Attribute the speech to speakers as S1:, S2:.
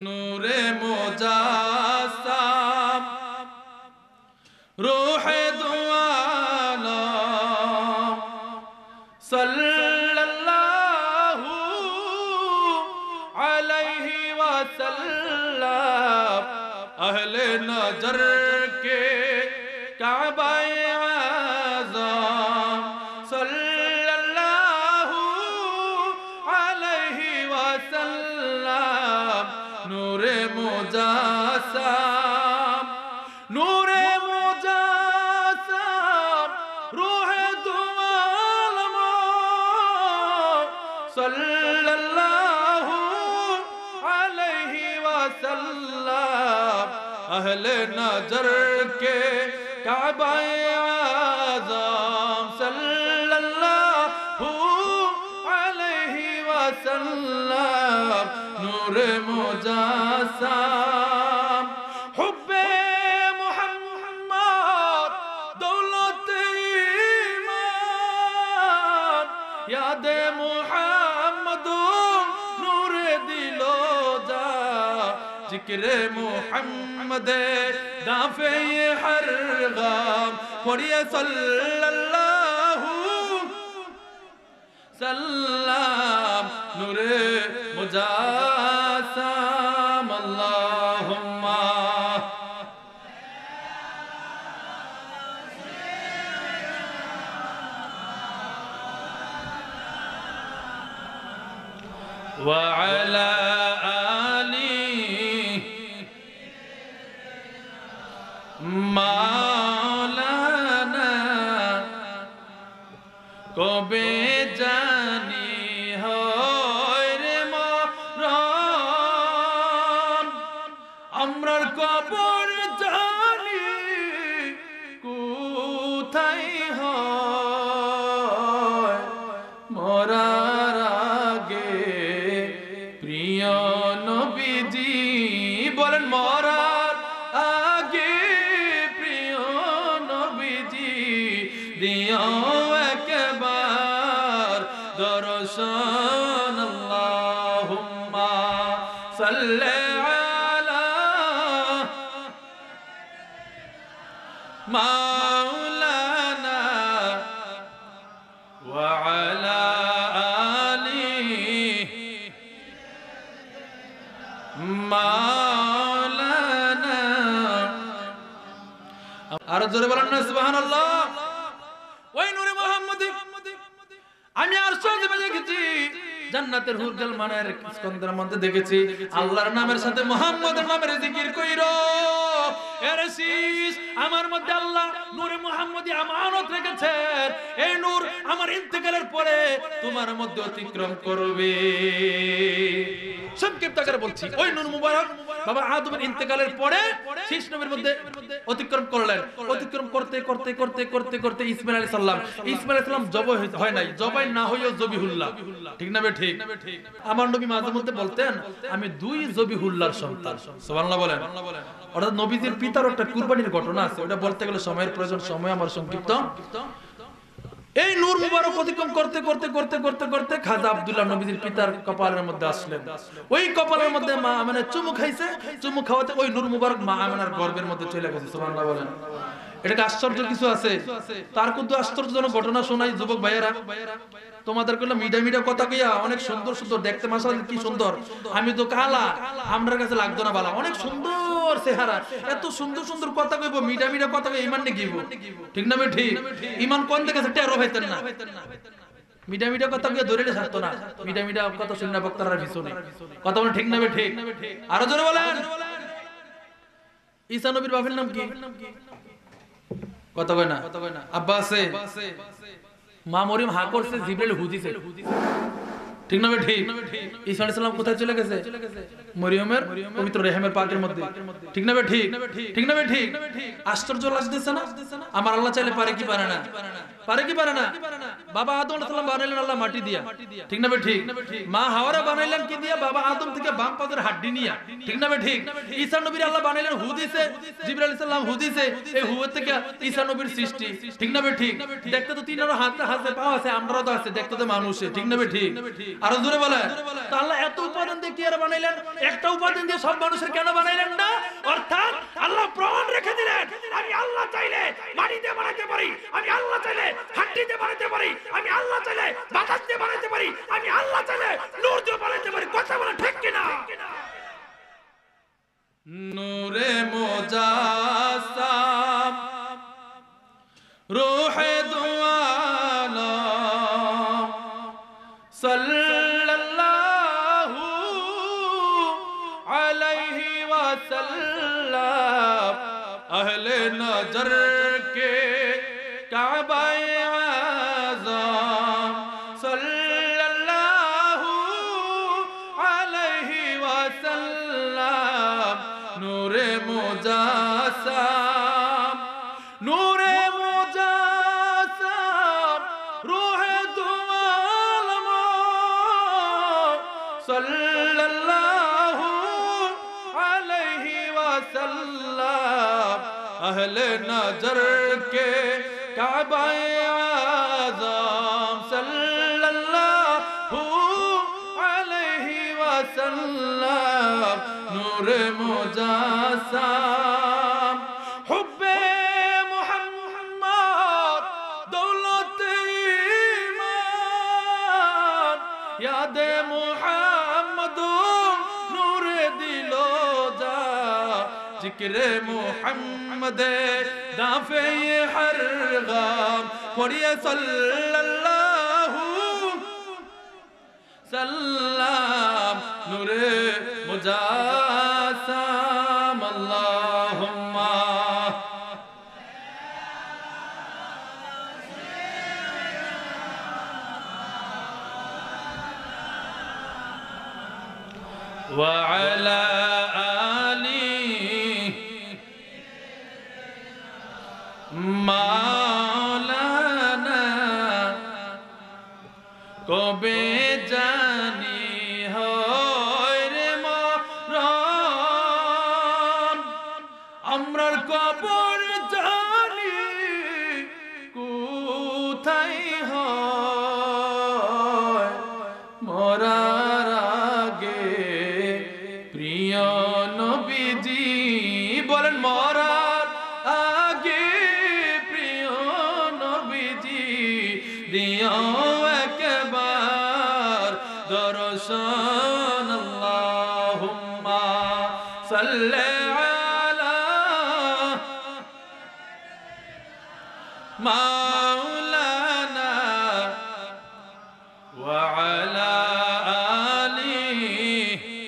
S1: नूरे मुजास्सम रूहे दो आलम सल्लल्लाहु अलैहि वसल्लम अहले नजर के काबाए आज़म सल्लल्लाहु अलैहि वसल्लम नूरे मुजास्सम नूरे मुजास्सम रूहे दो आलम सल्लल्लाहु अलैहि वसल्लम अहले नजर के काबाए आज़म सल्लल्लाहु अलैहि वसल्लम नूरे मुजास्सम हुब्बे मुहम्मद दौलते ईमान यादे मुहम्मद नूरे दिलो जा जिक्रे मुहम्मद दाफे हर गम पढ़िए सल्लल्लाहु सल्लम नूरे मुजास्सम अल्लाहुम्मा व अला आली मौलाना कबे जानी হয় রে মরণ আমরার কবর জানি কোথায় হয় মরার আগে প্রিয় নবীজি বলেন মরার আগে প্রিয় নবীজি দিও একবার দর্শন আল্লাহুম্মা সাল্লি আলা মাওলানা ওয়া আলা আলি মাওলানা আর জোরে বলেন না সুবহানাল্লাহ ওই নূরে মুহাম্মদী আমি আরশে দেখেছি জান্নাতের হুরগাল মানের স্কন্দের মধ্যে দেখেছি আল্লাহর নামের সাথে মুহাম্মদের নামের জিকির কইরো এর শীষ আমার মধ্যে আল্লাহ নূরে মুহাম্মদী আমানত রেখেছেন এই নূর আমার ইন্তেকালের পরে তোমার মধ্যে অতিক্রম করবে সংক্ষিপ্ত আকারে বলছি ওই নূর মুবারক বাবা আদমের ইন্তেকালের পরে শীষ নবীর মধ্যে অতিক্রম করলেন অতিক্রম করতে করতে করতে করতে করতে ইসমাঈল আলাইহিস সালাম জবাই হয় নাই জবাই না হইও জবিহুল্লাহ ঠিক না বে ঠিক আমার নবী মাঝে মধ্যে বলতেন আমি দুই জবিহুল্লাহর সন্তান সুবহানাল্লাহ বলেন অর্থাৎ নবীজির পিতার একটা কুরবানির ঘটনা আছে ওটা বলতে গেলে সময়ের প্রয়োজন সময় আমার সংক্ষিপ্ত এই নূর মুবারক অতিক্রম করতে করতে করতে করতে করতে খাজা আব্দুল্লাহ নবীজির পিতার কপালের মধ্যে আসলেন ওই কপালের মধ্যে মা আমেনা চুমু খাইছে চুমু খাওয়াতে ওই নূর মুবারক মা আমেনার গর্ভের মধ্যে চলে গেছে সুবহানাল্লাহ বলেন এটা আশ্চর্য কিছু আছে তার কিন্তু আশ্চর্যজনক ঘটনা শোনাই যুবক ভাইয়েরা তোমাদের কইলা মিডা মিডা কথা কইয়া অনেক সুন্দর সুন্দর দেখতে মাশাআল্লাহ কি সুন্দর আমি তো কালা আমরার কাছে লাগতো না বালা অনেক সুন্দর চেহারা এত সুন্দর সুন্দর কথা কইব মিডা মিডা কথা কই ঈমান নে গিব ঠিক না বে ঠিক ঈমান কোন দিকে আছে টেরো হইতেন না মিডা মিডা কথা কইয়া ধরে ছাড়তো না মিডা মিডা কথা শুননা বক্তারা পিছনে কথা বলে ঠিক না বে ঠিক আরো জোরে বলেন ঈসা নবীর বাপের নাম কি কথা কয় না আব্বা আছে মা মরিয়ম হা করছে জিবরাইল হুদিছে ঠিক না বে ঠিক ঈসা আলাইহিস সালাম কোথায় চলে গেছে মরিয়মের পবিত্র রেহমের পাকের মধ্যে ঠিক না বে ঠিক ঠিক না বে ঠিক আশ্চর্য লাগতেছে না আমার আল্লাহ চাইলে পারে কি পারে না পারে কি পারে না বাবা আদম আলাইহিস সালাম বানাইলেন আল্লাহ মাটি দিয়া ঠিক না বে ঠিক মা হাওয়ারা বানাইলেন কি দিয়া বাবা আদম থেকে বাম পাদের হাড্ডি নিয়া ঠিক না বে ঠিক ঈসা নবীর আল্লাহ বানাইলেন হু দিছে জিবরাইল আলাইহিস সালাম হু দিছে এই হু থেকে ঈসা নবীর সৃষ্টি ঠিক না বে ঠিক দেখতে তো তিনারও হাতে হাতে পা আছে আমরাও তো আছে দেখতে তো মানুষ ঠিক না বে ঠিক আর জোরে বলেন তো আল্লাহ এত উপাদান দিয়ে কি আর বানাইলেন একটা উপাদান দিয়ে সব মানুষের কেন বানাইলেন না অর্থাৎ আল্লাহ প্রমাণ রেখে দিলেন আমি আল্লাহ চাইলে মাটি দিয়ে বানাতে পারি আমি আল্লাহ চাইলে হাড্ডি দিয়ে বানাতে পারি আমি আল্লাহ চাইলে বাতাস দিয়ে বানাতে পারি আমি আল্লাহ চাইলে নূর দিয়ে বানাতে পারি কথা বলে ঠিক কিনা নূরে মুজাসসাম রূহে দু আলম সাল্লাল্লাহু আলাইহি ওয়াসাল্লাম আহলে নজর কে কাবায়ে আযম সাল্লাল্লাহু আলাইহি ওয়াসাল্লাম নূরে মুজাসসাম নূরে মুজাসসাম রূহে দু আলম সাল্লাল্লাহু আলাইহি ওয়াসাল্লাম আহলে নজর কে কাবায়ে আযম সাল্লাল্লাহু আলাইহি ওয়াসাল্লাম নূরে মুজাসসাম হুব্বে মুহাম্মদ দৌলতে ঈমান ইয়াদে মুহাম্মদ নূরে দিলো যা জিক্রে মুহাম্মদে দাফে হর গাম পড়িয়ে সাল্লাল্লাহু সাল্লাম নূরে মুজাসসাম আল্লাহুম্মা ওয়া আলা মাওলানা কবে জানি হয় রে মরণ আমরার কবর জানি কোথায় হয় মরার আগে প্রিয় নবীজি বলেন মরার আগে দিও একবার দর্শন আল্লাহুম্মা সাল্লি আলা মাওলানা ওয়া আলা আলিহি